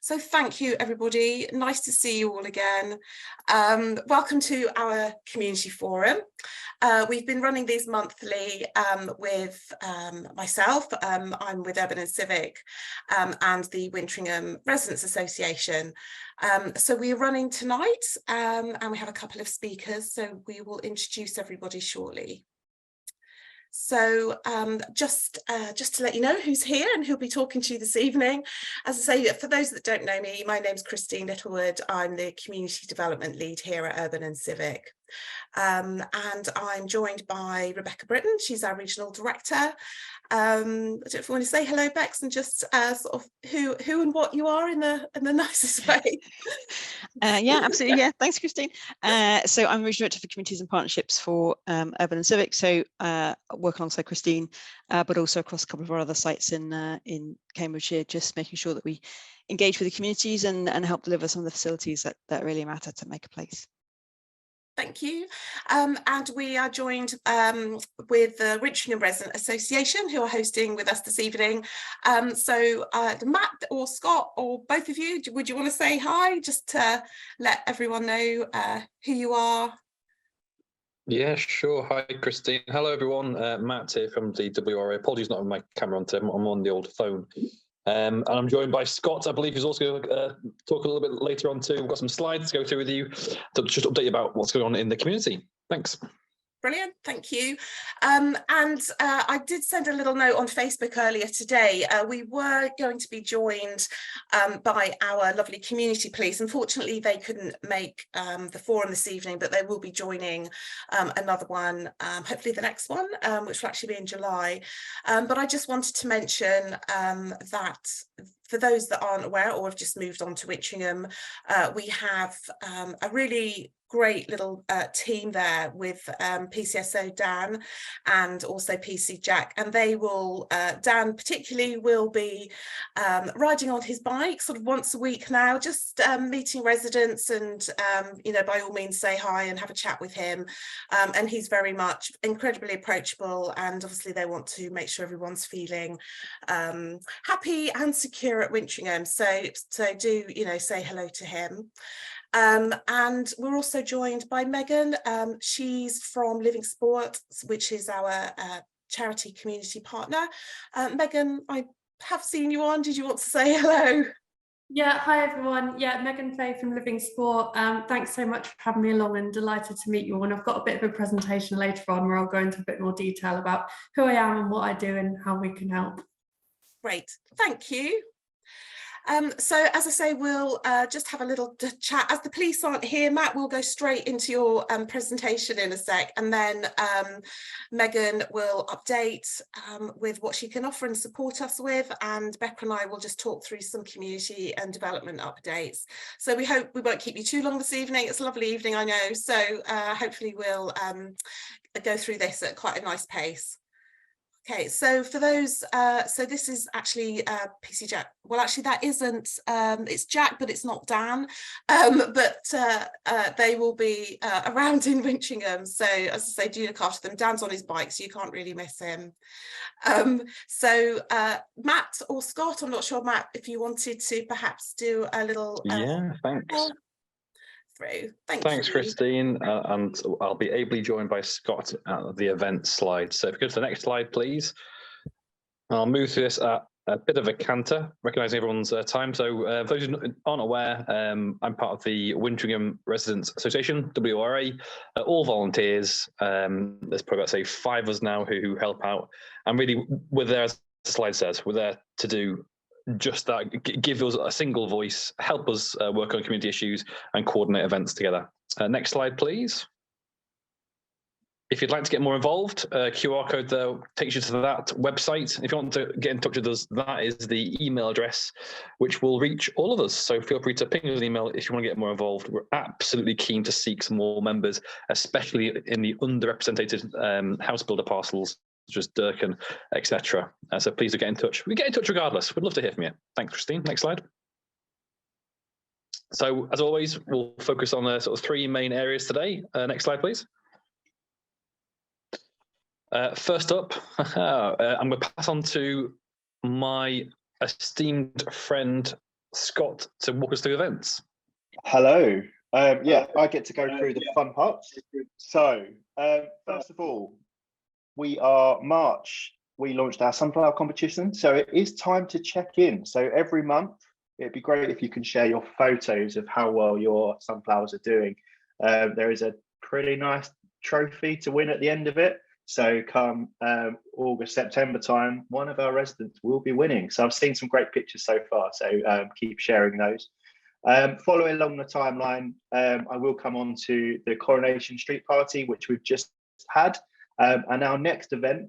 So thank you, everybody. Nice to see you all again. Welcome to our community forum. We've been running these monthly with myself. I'm with Urban and Civic and the Wintringham Residents Association. So we're running tonight and we have a couple of speakers, so we will introduce everybody shortly. So just to let you know who's here and who'll be talking to you this evening. As I say, for those that don't know me, my name's Christine Littlewood. I'm the Community Development Lead here at Urban and Civic. And I'm joined by Rebecca Britton. She's our Regional Director. I don't know if you want to say hello, Bex, and just sort of who and what you are in the nicest way. Yeah, absolutely. Yeah, thanks, Christine. So I'm Regional Director for Communities and Partnerships for Urban and Civic. So work alongside Christine, but also across a couple of our other sites in Cambridgeshire, just making sure that we engage with the communities and help deliver some of the facilities that really matter to make a place. Thank you. And we are joined with the Wintringham Resident Association, who are hosting with us this evening. So Matt or Scott or both of you, would you want to say hi, just to let everyone know who you are? Yeah, sure. Hi, Christine. Hello, everyone. Matt here from the WRA. Apologies, not on my camera on Tim. I'm on the old phone. And I'm joined by Scott, I believe, who's also going to talk a little bit later on too. We've got some slides to go through with you to just update you about what's going on in the community. Thanks. Brilliant, thank you. And I did send a little note on Facebook earlier today. We were going to be joined by our lovely community police. Unfortunately, they couldn't make the forum this evening, but they will be joining another one, hopefully the next one, which will actually be in July. But I just wanted to mention that for those that aren't aware or have just moved on to Wintringham, we have a really great little team there with PCSO Dan and also PC Jack, and they will, Dan particularly will be riding on his bike sort of once a week now, just meeting residents and you know, by all means say hi and have a chat with him, and he's very much incredibly approachable, and obviously they want to make sure everyone's feeling happy and secure at Wintringham, so do, you know, say hello to him. And we're also joined by Megan. She's from Living Sport, which is our charity community partner. Megan, I have seen you on. Did you want to say hello? Yeah, hi everyone. Yeah, Megan Fay from Living Sport. Thanks so much for having me along, and delighted to meet you all. And I've got a bit of a presentation later on where I'll go into a bit more detail about who I am and what I do and how we can help. Great, thank you. So as I say, we'll just have a little chat. As the police aren't here, Matt, we'll go straight into your presentation in a sec, and then Megan will update with what she can offer and support us with, and Becca and I will just talk through some community and development updates. So we hope we won't keep you too long this evening. It's a lovely evening, I know, so hopefully we'll go through this at quite a nice pace. Okay, so for those, so this is actually PC Jack. Well, actually that isn't, it's Jack, but it's not Dan. But they will be around in Wintringham. So as I say, do look after them. Dan's on his bike, so you can't really miss him. So Matt or Scott, I'm not sure, Matt, if you wanted to perhaps do a little... yeah, thanks. Through. Thanks, Christine, and I'll be ably joined by Scott at the event slide. So if you go to the next slide, please. I'll move through this at a bit of a canter, recognising everyone's time. So for those who aren't aware, I'm part of the Wintringham Residents Association, WRA, all volunteers. There's probably about, say, 5 of us now who help out. And really, we're there, as the slide says, we're there to do just that, give us a single voice, help us work on community issues and coordinate events together. Next slide, please. If you'd like to get more involved, QR code there takes you to that website. If you want to get in touch with us, that is the email address, which will reach all of us. So feel free to ping us an email if you want to get more involved. We're absolutely keen to seek some more members, especially in the underrepresented house builder parcels, such as Durkan, etc. So please do get in touch. We get in touch regardless. We'd love to hear from you. Thanks, Christine. Next slide. So as always, we'll focus on sort of 3 main areas today. Next slide, please. First up, I'm going to pass on to my esteemed friend Scott to walk us through events. Hello. Yeah, I get to go through the fun parts. So, first of all, we launched our sunflower competition. So it is time to check in. So every month, it'd be great if you can share your photos of how well your sunflowers are doing. There is a pretty nice trophy to win at the end of it. So come August, September time, one of our residents will be winning. So I've seen some great pictures so far. So keep sharing those. Following along the timeline, I will come on to the Coronation Street Party, which we've just had. And our next event,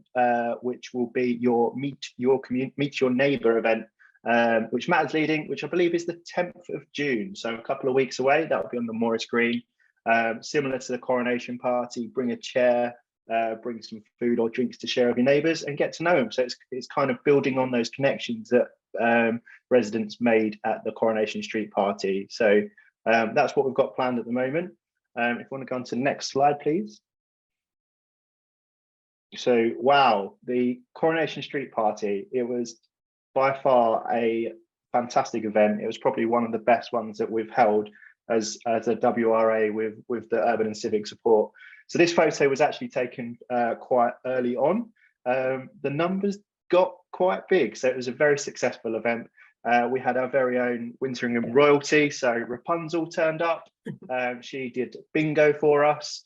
which will be your Meet Your Neighbour event, which Matt is leading, which I believe is the 10th of June. So a couple of weeks away. That will be on the Morris Green. Similar to the Coronation Party, bring a chair, bring some food or drinks to share with your neighbours and get to know them. So it's kind of building on those connections that residents made at the Coronation Street Party. So that's what we've got planned at the moment. If you want to go on to the next slide, please. So, wow, the Coronation Street Party, it was by far a fantastic event. It was probably one of the best ones that we've held as a WRA with the Urban and Civic support. So this photo was actually taken quite early on. The numbers got quite big, so it was a very successful event. We had our very own Wintringham royalty, so Rapunzel turned up. She did bingo for us.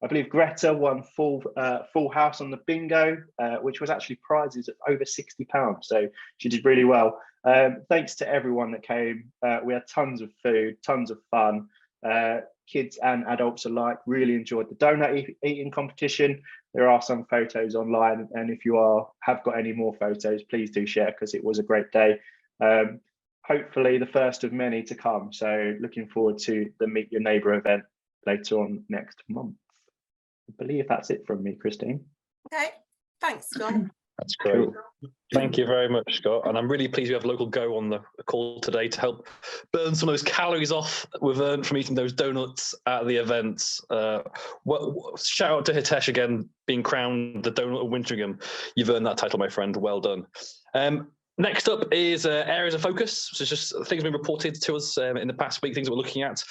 I believe Greta won full house on the bingo, which was actually prizes of over £60. So she did really well. Thanks to everyone that came. We had tons of food, tons of fun. Kids and adults alike really enjoyed the donut eating competition. There are some photos online, and if you have got any more photos, please do share because it was a great day. Hopefully the first of many to come. So looking forward to the Meet Your Neighbour event later on next month. I believe that's it from me, Christine. Okay, thanks, Scott. That's great. Thank you very much, Scott. And I'm really pleased we have Local Go on the call today to help burn some of those calories off we've earned from eating those donuts at the events. Shout out to Hitesh again, being crowned the Donut of Wintringham. You've earned that title, my friend. Well done. Next up is areas of focus. So it's just things being reported to us in the past week, things that we're looking at.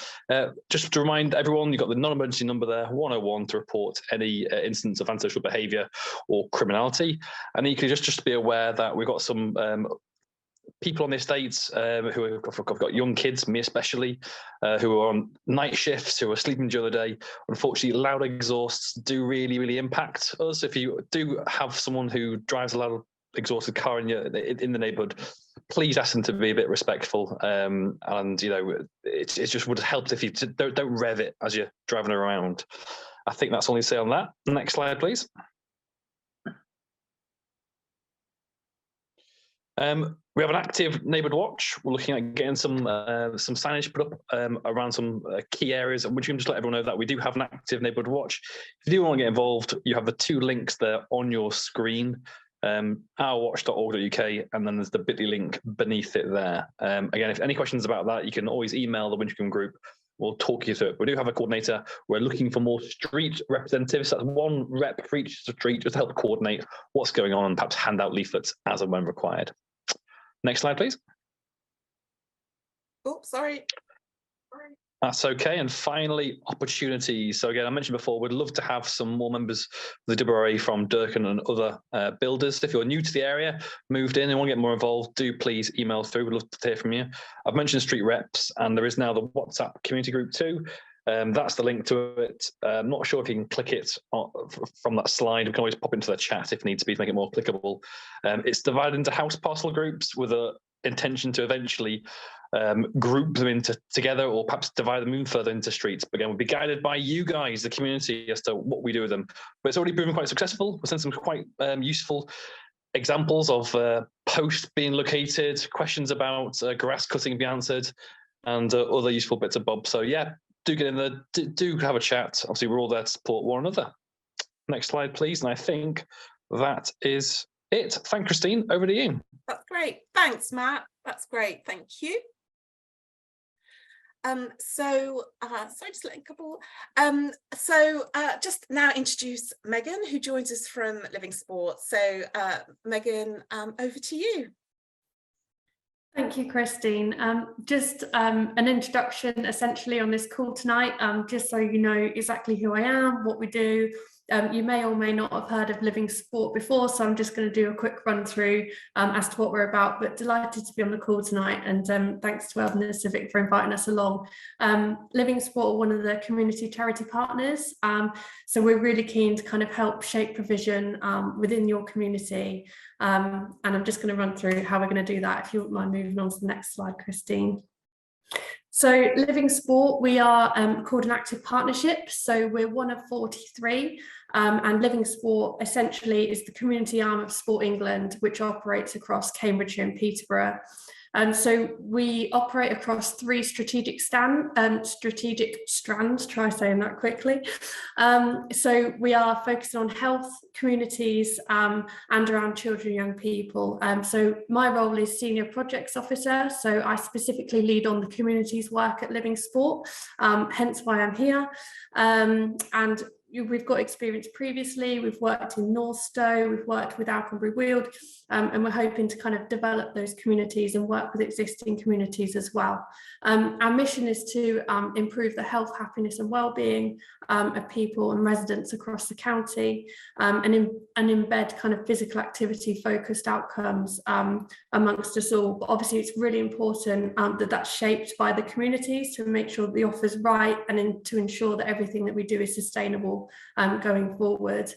Just to remind everyone, you've got the non-emergency number there, 101, to report any incidents of antisocial behaviour or criminality. And you can just be aware that we've got some people on the estates who have got young kids, me especially, who are on night shifts, who are sleeping during the day. Unfortunately, loud exhausts do really impact us. If you do have someone who drives a loud exhausted car in the neighbourhood, please ask them to be a bit respectful. And it just would help if you don't rev it as you're driving around. I think that's all I say on that. Next slide, please. We have an active neighbourhood watch. We're looking at getting some signage put up around some key areas, which we can just let everyone know that we do have an active neighbourhood watch. If you do want to get involved, you have the two links there on your screen. ourwatch.org.uk, and then there's the bit.ly link beneath it there. Again, if any questions about that, you can always email the Wintringham group. We'll talk you through it. We do have a coordinator. We're looking for more street representatives. That's one rep for each street, just to help coordinate what's going on and perhaps hand out leaflets as and when required. Next slide, please. Oh, sorry. That's okay. And finally, opportunities. So again, I mentioned before, we'd love to have some more members of the WRA from Durkan and other builders. If you're new to the area, moved in and want to get more involved, do please email through. We'd love to hear from you. I've mentioned street reps, and there is now the WhatsApp community group too. That's the link to it. I'm not sure if you can click it from that slide. We can always pop into the chat if needs be to make it more clickable. It's divided into house parcel groups with an intention to eventually group them together, or perhaps divide them even further into streets. But again, we'll be guided by you guys, the community, as to what we do with them. But it's already proven quite successful. We've sent some quite useful examples of posts being located, questions about grass cutting be answered, and other useful bits of bobs. So yeah, do get in there, do have a chat. Obviously, we're all there to support one another. Next slide, please. And I think that is it. Thank Christine. Over to you. That's great. Thanks, Matt. That's great. Thank you. Just letting a couple. Just now introduce Megan, who joins us from Living Sport. So, Megan, over to you. Thank you, Christine. Just an introduction essentially on this call tonight, just so you know exactly who I am, what we do. You may or may not have heard of Living Sport before, so I'm just going to do a quick run through as to what we're about, but delighted to be on the call tonight, and thanks to Urban and Civic for inviting us along. Living Sport are one of the community charity partners, so we're really keen to kind of help shape provision within your community, and I'm just going to run through how we're going to do that, if you wouldn't mind moving on to the next slide, Christine. So Living Sport, we are called an active partnership, so we're one of 43, and Living Sport essentially is the community arm of Sport England, which operates across Cambridgeshire and Peterborough. So we operate across 3 strategic strands, try saying that quickly. So we are focusing on health, communities, and around children and young people. So my role is Senior Projects Officer, so I specifically lead on the communities work at Living Sport, hence why I'm here. And we've got experience previously, we've worked in Northstowe, we've worked with Alconbury Weald, and we're hoping to kind of develop those communities and work with existing communities as well. Our mission is to improve the health, happiness and well-being of people and residents across the county, and embed kind of physical activity focused outcomes amongst us all. But obviously it's really important that that's shaped by the communities to make sure the offer's right, and to ensure that everything that we do is sustainable going forward.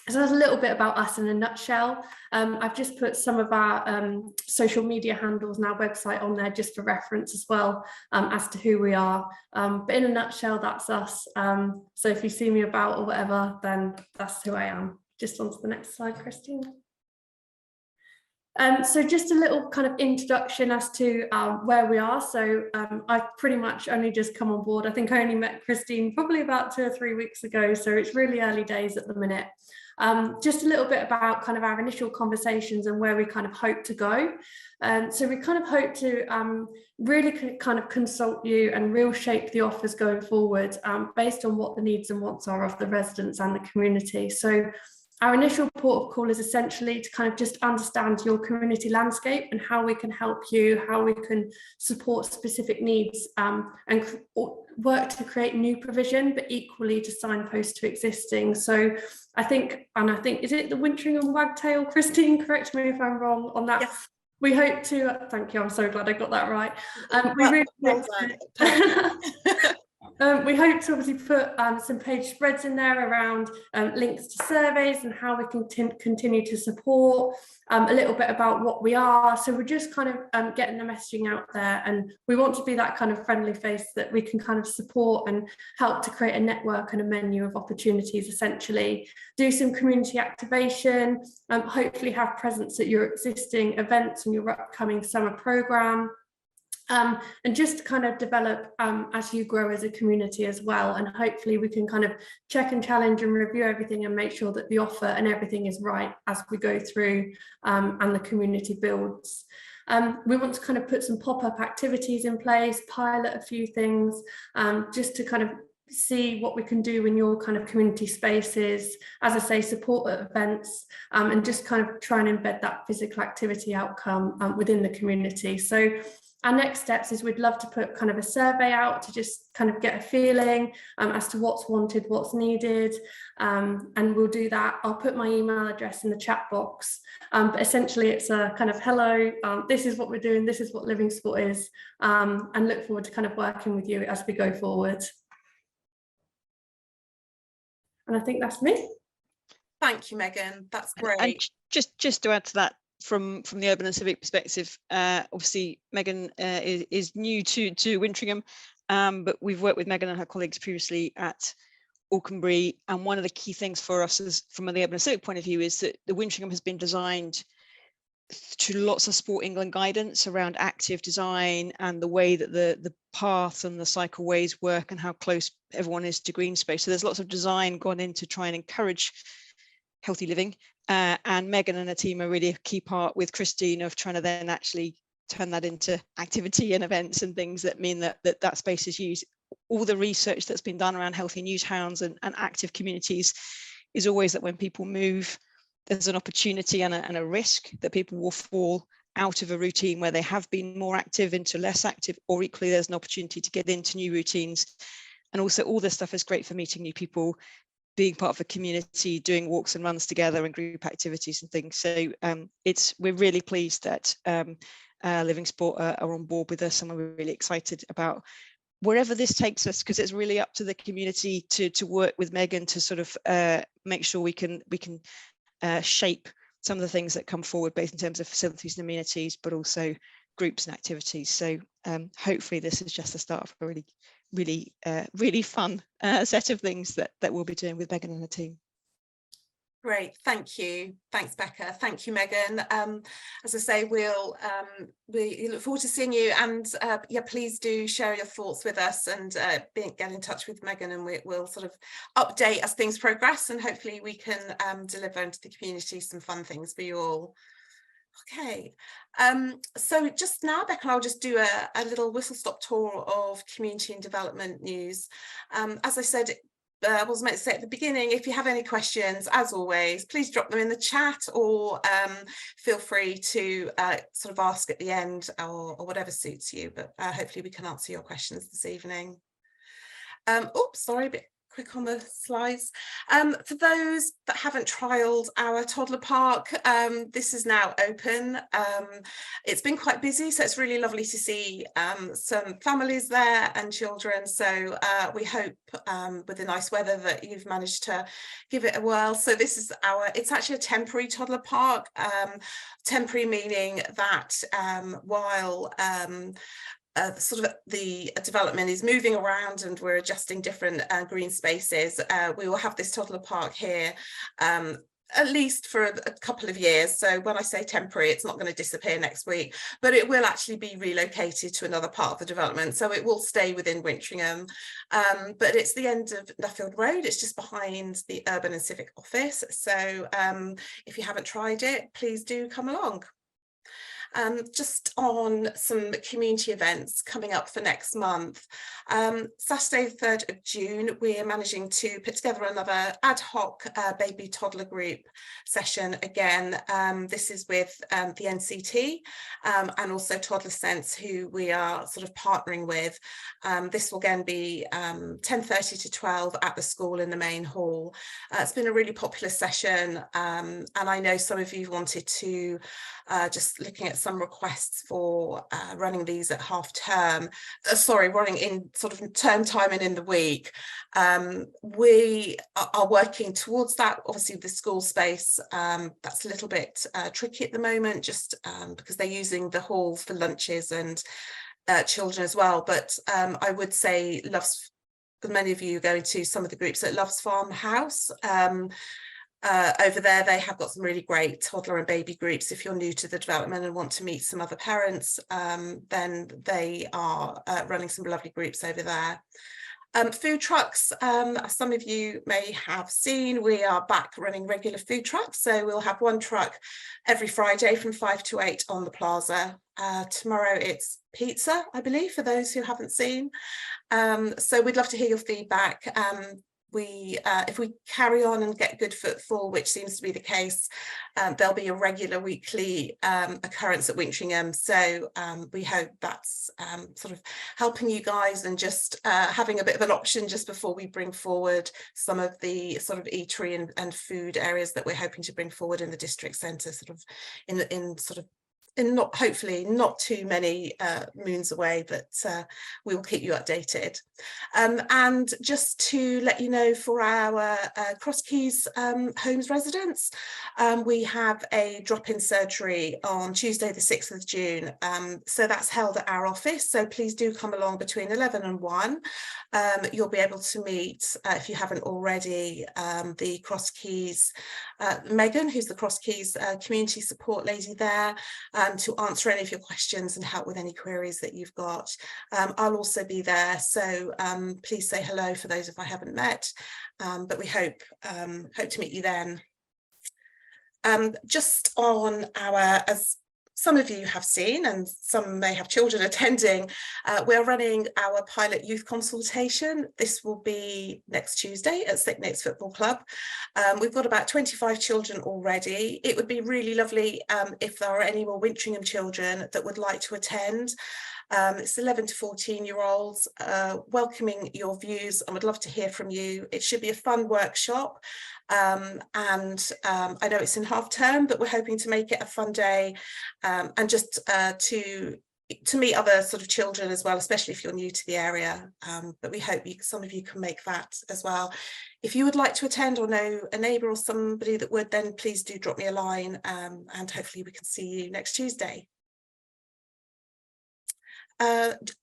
So that's a little bit about us in a nutshell. I've just put some of our social media handles and our website on there just for reference as well, as to who we are. But in a nutshell, that's us. So if you see me about or whatever, then that's who I am. Just on to the next slide, Christine. So just a little kind of introduction as to where we are. So I've pretty much only just come on board. I think I only met Christine probably about 2 or 3 weeks ago, so it's really early days at the minute. Just a little bit about kind of our initial conversations and where we kind of hope to go. So we kind of hope to really kind of consult you and real shape the offers going forward based on what the needs and wants are of the residents and the community. So our initial port of call is essentially to kind of just understand your community landscape and how we can help you, how we can support specific needs, and work to create new provision, but equally to signpost to existing. So I think, is it the Wintringham wagtail, Christine? Correct me if I'm wrong on that. Yes. We hope to, thank you, I'm so glad I got that right. We hope to obviously put some page spreads in there around links to surveys and how we can continue to support, a little bit about what we are. So we're just kind of getting the messaging out there, and we want to be that kind of friendly face that we can kind of support and help to create a network and a menu of opportunities, essentially. Do some community activation, hopefully have presence at your existing events and your upcoming summer programme. And just kind of develop as you grow as a community as well, and hopefully we can kind of check and challenge and review everything and make sure that the offer and everything is right as we go through and the community builds. We want to kind of put some pop-up activities in place, pilot a few things, just to kind of see what we can do in your kind of community spaces, as I say, support at events, and just kind of try and embed that physical activity outcome within the community. So our next steps is we'd love to put kind of a survey out to just kind of get a feeling as to what's wanted, what's needed, and we'll do that. I'll put my email address in the chat box, but essentially it's a kind of hello, this is what we're doing, this is what Living Sport is, and look forward to kind of working with you as we go forward. And I think that's me. Thank you, Megan. That's great. And just to add to that, from the urban and civic perspective, obviously Megan is new to Wintringham, but we've worked with Megan and her colleagues previously at Alconbury, and one of the key things for us is, from the urban and civic point of view, is that the Wintringham has been designed to lots of Sport England guidance around active design and the way that the path and the cycleways work and how close everyone is to green space. So there's lots of design gone in to try and encourage healthy living. And Megan and her team are really a key part with Christine of trying to then actually turn that into activity and events and things that mean that space is used. All the research that's been done around healthy news hounds and active communities is always that when people move, there's an opportunity and a risk that people will fall out of a routine where they have been more active into less active, or equally there's an opportunity to get into new routines. And also all this stuff is great for meeting new people, being part of a community, doing walks and runs together and group activities and things. So we're really pleased that Living Sport are on board with us, and we're really excited about wherever this takes us, because it's really up to the community to work with Megan to sort of make sure we can shape some of the things that come forward, both in terms of facilities and amenities, but also groups and activities. So hopefully this is just the start of a really fun set of things that we'll be doing with Megan and her team. Great, thank you. Thanks, Becca. Thank you, Megan. As I say, we look forward to seeing you, and yeah, please do share your thoughts with us, and get in touch with Megan, and we'll sort of update as things progress, and hopefully we can deliver into the community some fun things for you all. Okay, so just now, Becca, I'll just do a little whistle-stop tour of community and development news. As I said, I was meant to say at the beginning, if you have any questions, as always, please drop them in the chat, or feel free to sort of ask at the end, or whatever suits you, but hopefully we can answer your questions this evening. Oops, sorry, a bit quick on the slides. For those that haven't trialed our toddler park, this is now open. It's been quite busy, so it's really lovely to see some families there and children. So we hope with the nice weather that you've managed to give it a whirl. So this is it's actually a temporary toddler park. Temporary meaning that while sort of the development is moving around and we're adjusting different green spaces, we will have this toddler park here at least for a couple of years. So when I say temporary, it's not going to disappear next week, but it will actually be relocated to another part of the development. So it will stay within Wintringham, but it's the end of Nuffield Road. It's just behind the Urban and Civic Office. So if you haven't tried it, please do come along. Just on some community events coming up for next month. Saturday, 3rd of June, we're managing to put together another ad hoc baby toddler group session again. This is with the NCT and also Toddler Sense, who we are sort of partnering with. This will again be 10:30 to 12 at the school in the main hall. It's been a really popular session, and I know some of you wanted to just looking at some requests for running these at half term, running in sort of term time and in the week. We are working towards that. Obviously the school space, that's a little bit tricky at the moment, just because they're using the hall for lunches and children as well. But I would say many of you going to some of the groups at Love's Farmhouse. Over there, they have got some really great toddler and baby groups. If you're new to the development and want to meet some other parents, then they are running some lovely groups over there. Food trucks, as some of you may have seen, we are back running regular food trucks. So we'll have one truck every Friday from 5 to 8 on the plaza. Tomorrow it's pizza, I believe, for those who haven't seen. So we'd love to hear your feedback. If we carry on and get good footfall, which seems to be the case, there'll be a regular weekly occurrence at Wintringham. So we hope that's sort of helping you guys and just having a bit of an option just before we bring forward some of the sort of eatery and food areas that we're hoping to bring forward in the district centre, sort of hopefully not too many moons away, but we will keep you updated. And just to let you know, for our Cross Keys Homes residents, we have a drop-in surgery on Tuesday the 6th of June. So that's held at our office, so please do come along between 11 and 1. You'll be able to meet, if you haven't already, the Cross Keys, Megan, who's the Cross Keys community support lady there, to answer any of your questions and help with any queries that you've got. I'll also be there, so please say hello for those if I haven't met, but we hope to meet you then. Just on our, as some of you have seen, and some may have children attending, we're running our pilot youth consultation. This will be next Tuesday at Thicknets Football Club. We've got about 25 children already. It would be really lovely if there are any more Wintringham children that would like to attend. It's 11 to 14-year-olds, welcoming your views, and would love to hear from you. It should be a fun workshop, and I know it's in half term, but we're hoping to make it a fun day, and just to meet other sort of children as well, especially if you're new to the area. But we hope some of you can make that as well. If you would like to attend or know a neighbour or somebody that would, then please do drop me a line, and hopefully we can see you next Tuesday.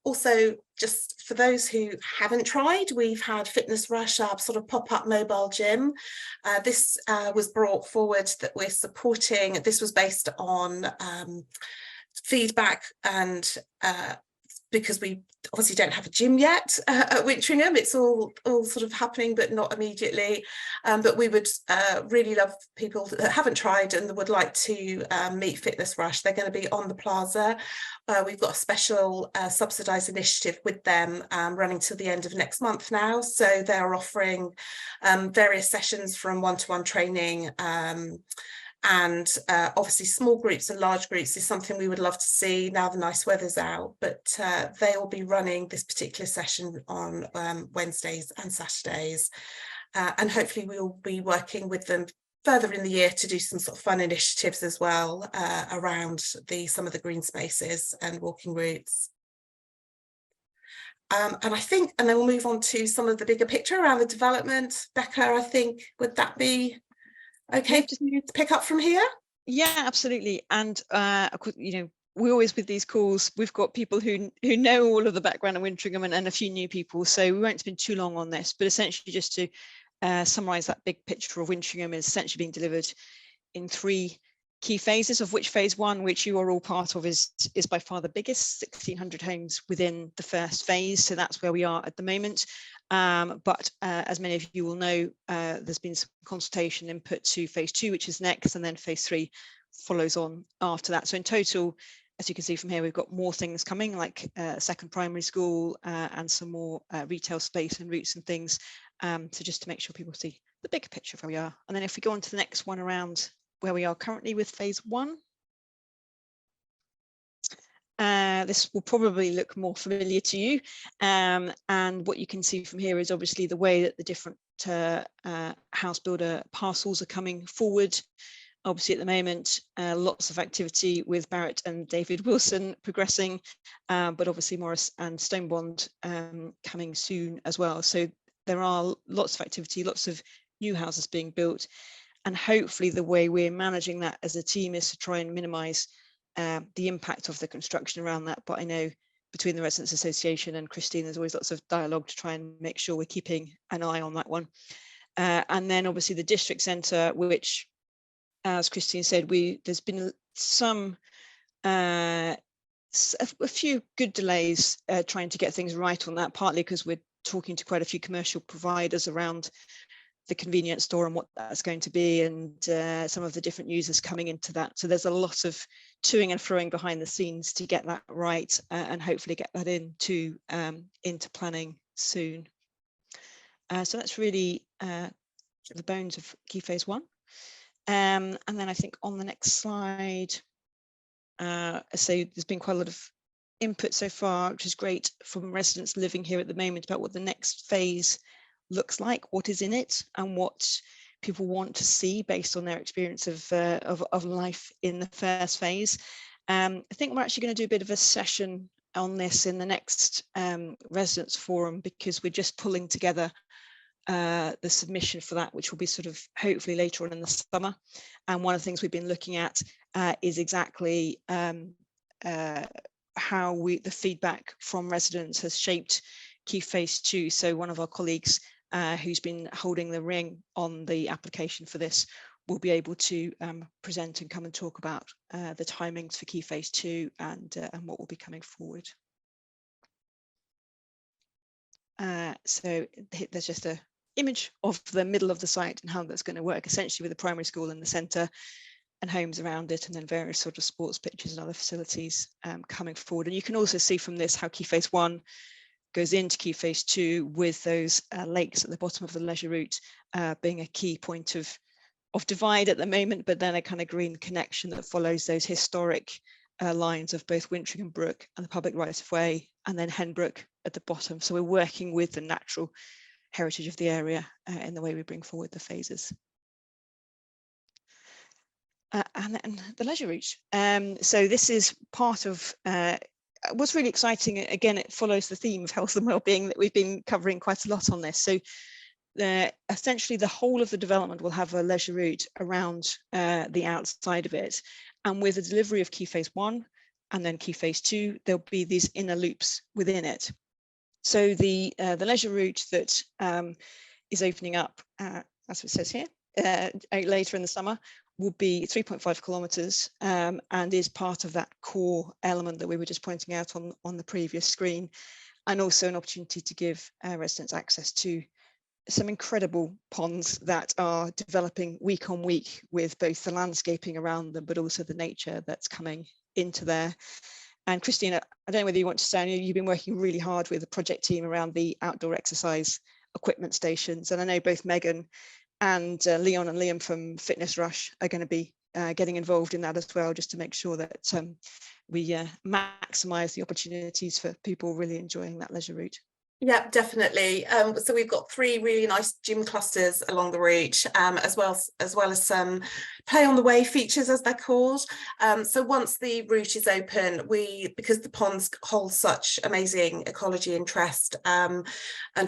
Also, just for those who haven't tried, we've had Fitness Rush, our sort of pop-up mobile gym. This was brought forward that we're supporting. This was based on feedback, and because we obviously don't have a gym yet at Wintringham, it's all sort of happening, but not immediately. But we would really love people that haven't tried and would like to meet Fitness Rush. They're going to be on the plaza. We've got a special subsidised initiative with them running till the end of next month now. So they're offering various sessions from one-to-one training, and obviously small groups and large groups is something we would love to see now the nice weather's out, but they will be running this particular session on Wednesdays and Saturdays, and hopefully we'll be working with them further in the year to do some sort of fun initiatives as well around some of the green spaces and walking routes. And then we'll move on to some of the bigger picture around the development. Becca, I think, would that be okay to pick up from here? Yeah, absolutely. And of course, you know, we always, with these calls, we've got people who know all of the background of Wintringham and a few new people, so we won't spend too long on this, but essentially just to summarise that big picture of Wintringham is essentially being delivered in 3 key phases, of which phase 1, which you are all part of, is by far the biggest, 1,600 homes within the first phase. So that's where we are at the moment. But as many of you will know, there's been some consultation input to phase 2, which is next, and then phase 3 follows on after that. So in total, as you can see from here, we've got more things coming, like a second primary school and some more retail space and routes and things. So just to make sure people see the bigger picture of where we are. And then if we go on to the next one around where we are currently with phase 1. This will probably look more familiar to you, and what you can see from here is obviously the way that the different house builder parcels are coming forward. Obviously at the moment, lots of activity with Barrett and David Wilson progressing, but obviously Morris and Stonebond coming soon as well. So there are lots of activity, lots of new houses being built, and hopefully the way we're managing that as a team is to try and minimise the impact of the construction around that. But I know between the Residents Association and Christine, there's always lots of dialogue to try and make sure we're keeping an eye on that one. And then obviously the district centre, which, as Christine said, there's been some a few good delays trying to get things right on that, partly because we're talking to quite a few commercial providers around the convenience store and what that's going to be, and some of the different users coming into that. So there's a lot of toing and froing behind the scenes to get that right, and hopefully get that into planning soon. So that's really the bones of key phase 1. And then I think on the next slide, so there's been quite a lot of input so far, which is great, from residents living here at the moment about what the next phase looks like, what is in it, and what people want to see based on their experience of life in the first phase. I think we're actually going to do a bit of a session on this in the next residents forum, because we're just pulling together the submission for that, which will be sort of hopefully later on in the summer. And one of the things we've been looking at is exactly how the feedback from residents has shaped key phase 2. So one of our colleagues who's been holding the ring on the application for this will be able to present and come and talk about the timings for key phase 2 and what will be coming forward. So there's just a image of the middle of the site and how that's going to work, essentially with the primary school in the centre, and homes around it, and then various sort of sports pitches and other facilities coming forward. And you can also see from this how Key Phase 1 goes into Key Phase 2 with those lakes at the bottom of the leisure route being a key point of divide at the moment, but then a kind of green connection that follows those historic lines of both Wintringham Brook and the public right of way, and then Henbrook at the bottom. So we're working with the natural heritage of the area in the way we bring forward the phases. And then the leisure route. So this is part of what's really exciting. Again, it follows the theme of health and wellbeing that we've been covering quite a lot on this. So essentially the whole of the development will have a leisure route around the outside of it. And with the delivery of Key Phase 1 and then Key Phase 2, there'll be these inner loops within it. So the leisure route that is opening up, as it says here, later in the summer, will be 3.5 kilometres and is part of that core element that we were just pointing out on the previous screen, and also an opportunity to give residents access to some incredible ponds that are developing week on week, with both the landscaping around them but also the nature that's coming into there. And Christine, I don't know whether you want to say, you've been working really hard with the project team around the outdoor exercise equipment stations, and I know both Megan and Leon and Liam from Fitness Rush are going to be getting involved in that as well, just to make sure that we maximise the opportunities for people really enjoying that leisure route. Yeah, definitely. So we've got 3 really nice gym clusters along the route, as well as some play on the way features, as they're called. So once the route is open, because the ponds hold such amazing ecology interest and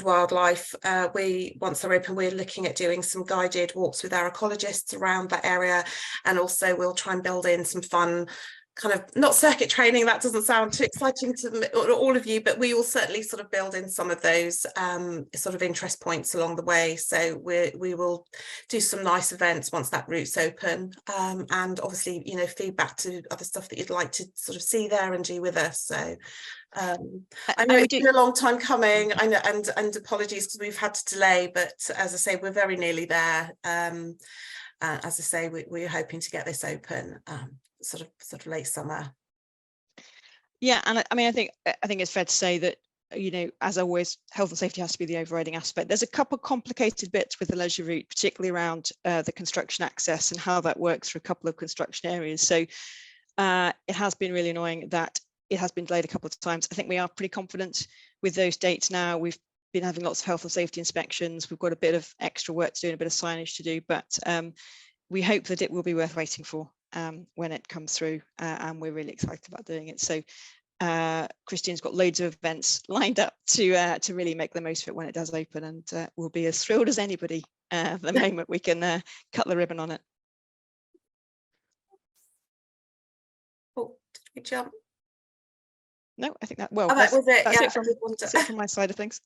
wildlife, once they're open, we're looking at doing some guided walks with our ecologists around that area, and also we'll try and build in some fun kind of, not circuit training, that doesn't sound too exciting to all of you, but we will certainly sort of build in some of those sort of interest points along the way. So we will do some nice events once that route's open, and obviously, you know, feedback to other stuff that you'd like to sort of see there and do with us. So I know it's been a long time coming, I know, and apologies because we've had to delay, but as I say, we're very nearly there. As I say, we're hoping to get this open sort of late summer. Yeah, and I mean, I think it's fair to say that, you know, as always, health and safety has to be the overriding aspect. There's a couple of complicated bits with the leisure route, particularly around the construction access and how that works for a couple of construction areas. So it has been really annoying that it has been delayed a couple of times. I think we are pretty confident with those dates now. We've been having lots of health and safety inspections. We've got a bit of extra work to do and a bit of signage to do, but we hope that it will be worth waiting for when it comes through, and we're really excited about doing it. So Christine's got loads of events lined up to really make the most of it when it does open, and we'll be as thrilled as anybody the moment we can cut the ribbon on it. Oh, did we jump? No, I think that that was it. That's Yeah, that's it from my side of things.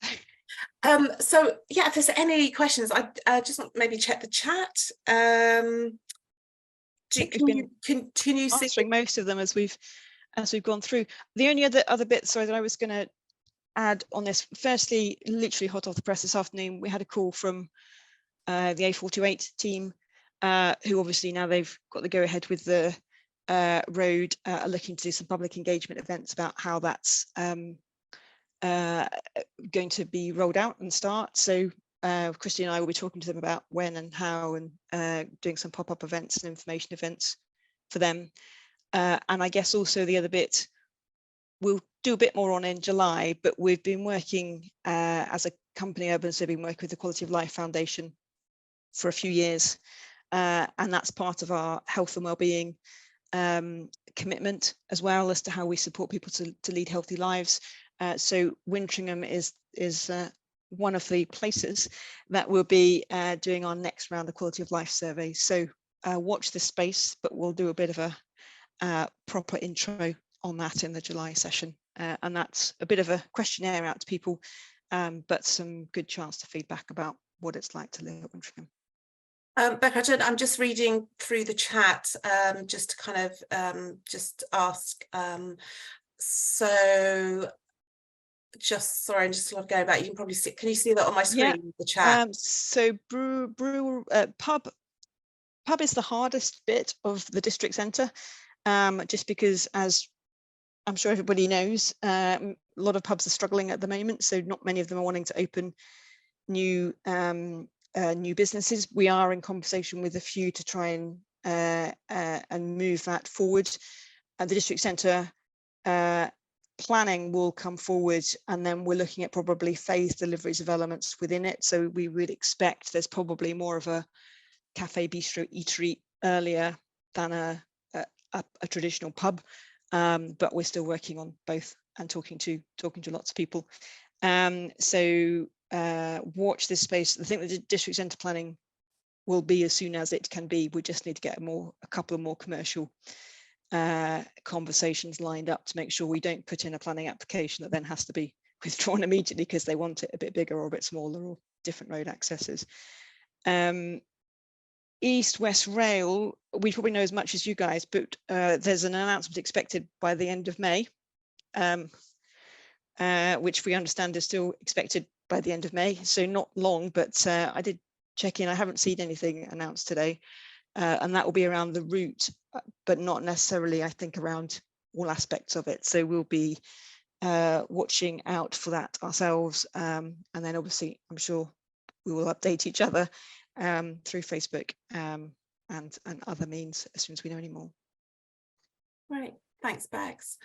So yeah, if there's any questions, I just want maybe check the chat. Can you continue answering most of them as we've gone through. The only other bit, sorry, that I was going to add on this, firstly, literally hot off the press this afternoon, we had a call from the A428 team, who obviously now they've got the go ahead with the road, are looking to do some public engagement events about how that's going to be rolled out and start. So Christy and I will be talking to them about when and how, and doing some pop-up events and information events for them. And I guess also the other bit we'll do a bit more on in July, but we've been working as a company, Urban Civic, been working with the Quality of Life Foundation for a few years, and that's part of our health and wellbeing commitment as well, as to how we support people to lead healthy lives. So Wintringham is one of the places that we'll be doing our next round of quality of life surveys. So watch this space, but we'll do a bit of a proper intro on that in the July session, and that's a bit of a questionnaire out to people, but some good chance to feedback about what it's like to live at Wintringham. Becca, I'm just reading through the chat, just to kind of just ask. So, just sorry, I'm just sort of going back. You can probably see. Can you see that on my screen? Yeah. The chat. So pub pub is the hardest bit of the district centre, just because, as I'm sure everybody knows, a lot of pubs are struggling at the moment, so not many of them are wanting to open new businesses. We are in conversation with a few to try and move that forward. The district centre planning will come forward, and then we're looking at probably phased deliveries of elements within it. So we would expect there's probably more of a cafe, bistro, eatery earlier than a traditional pub, but we're still working on both and talking to lots of people. So watch this space. I think the district centre planning will be as soon as it can be. We just need to get a couple of more commercial conversations lined up to make sure we don't put in a planning application that then has to be withdrawn immediately because they want it a bit bigger or a bit smaller or different road accesses. East-West Rail, we probably know as much as you guys, but there's an announcement expected by the end of May, which we understand is still expected by the end of May, so not long, but I did check in. I haven't seen anything announced today, and that will be around the route, but not necessarily, I think, around all aspects of it. So we'll be watching out for that ourselves, and then obviously I'm sure we will update each other through Facebook and other means as soon as we know any more. Right, thanks, Bex.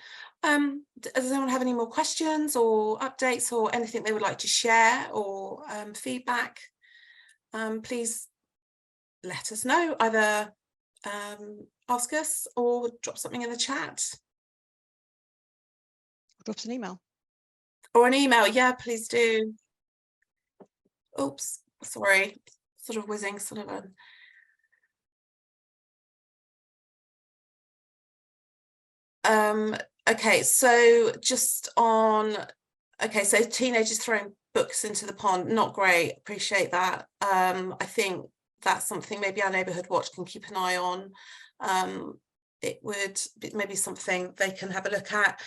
Does anyone have any more questions or updates or anything they would like to share or feedback? Please let us know, either ask us or drop something in the chat. Drop us an email. Or an email, yeah, please do. Oops, sorry, sort of whizzing, sort of a... okay, so just on, okay, so teenagers throwing books into the pond, not great, appreciate that. I think that's something maybe our neighbourhood watch can keep an eye on. It would be maybe something they can have a look at.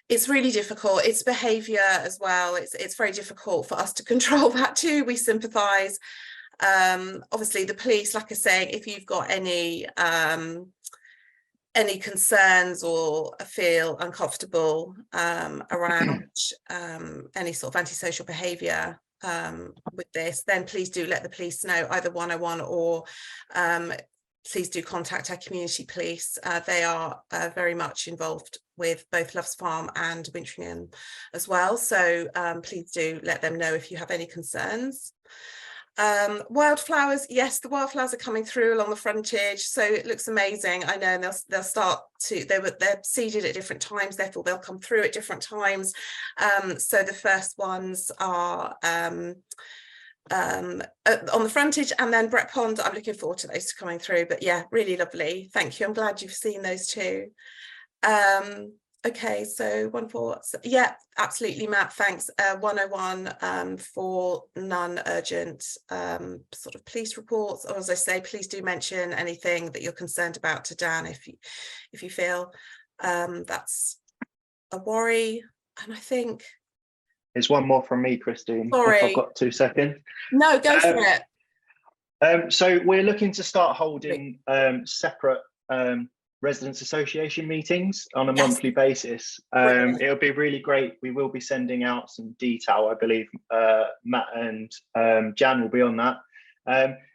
It's really difficult. It's behaviour as well. It's very difficult for us to control that too. We sympathise. Obviously the police, like I say, if you've got any concerns or feel uncomfortable around any sort of antisocial behaviour with this, then please do let the police know, either 101 or please do contact our community police. They are very much involved with both Loves Farm and Wintringham as well. So please do let them know if you have any concerns. Wildflowers, yes, the wildflowers are coming through along the frontage, so it looks amazing. I know, and they'll start to, they're seeded at different times, therefore they'll come through at different times. So the first ones are on the frontage, and then Brett Pond, I'm looking forward to those coming through. But yeah, really lovely, thank you. I'm glad you've seen those too. Okay, so 1-4, so, yeah, absolutely, Matt, thanks. 101 for non-urgent sort of police reports, or as I say, please do mention anything that you're concerned about to Dan if you feel that's a worry. And I think there's one more from me, Christine. Sorry. If I've got 2 seconds. No, go for it. So we're looking to start holding separate residents association meetings on a monthly basis. It'll be really great. We will be sending out some detail, I believe Matt and Jan will be on that.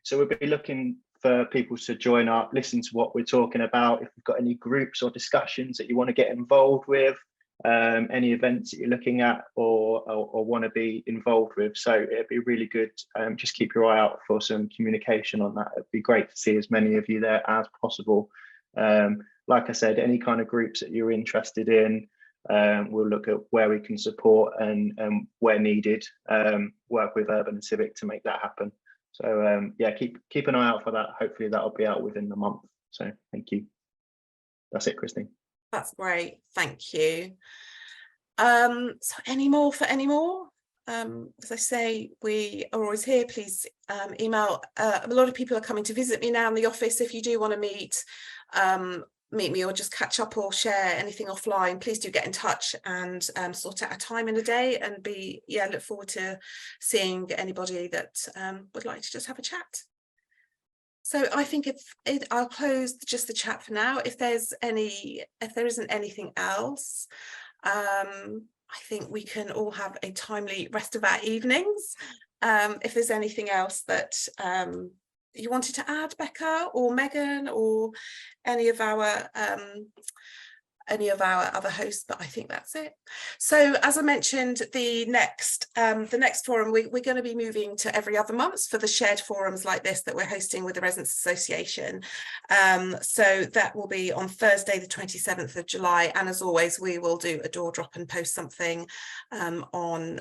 So we'll be looking for people to join up, listen to what we're talking about. If you've got any groups or discussions that you want to get involved with, any events that you're looking at or want to be involved with. So it'd be really good. Just keep your eye out for some communication on that. It'd be great to see as many of you there as possible. Like I said, any kind of groups that you're interested in, we'll look at where we can support and where needed, work with Urban and Civic to make that happen. So yeah, keep an eye out for that. Hopefully that'll be out within the month. So thank you. That's it, Christine. That's great, thank you. So any more? As I say, we are always here. Please email. A lot of people are coming to visit me now in the office. If you do want to meet me or just catch up or share anything offline, please do get in touch and sort out a time in a day, and look forward to seeing anybody that would like to just have a chat. So I think I'll close just the chat for now. If there isn't anything else, I think we can all have a timely rest of our evenings. If there's anything else that you wanted to add, Becca or Megan, or any of our other hosts, but I think that's it. So as I mentioned, the next forum, we're going to be moving to every other month for the shared forums like this that we're hosting with the Residents Association. So that will be on Thursday the 27th of July, and as always we will do a door drop and post something on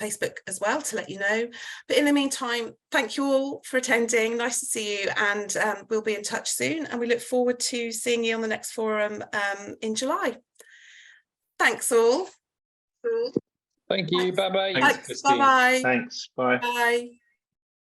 Facebook as well to let you know. But in the meantime, thank you all for attending. Nice to see you, and we'll be in touch soon, and we look forward to seeing you on the next forum in July. Thanks all. Thank you. Bye bye. Thanks. Bye bye. Thanks. Bye. Bye.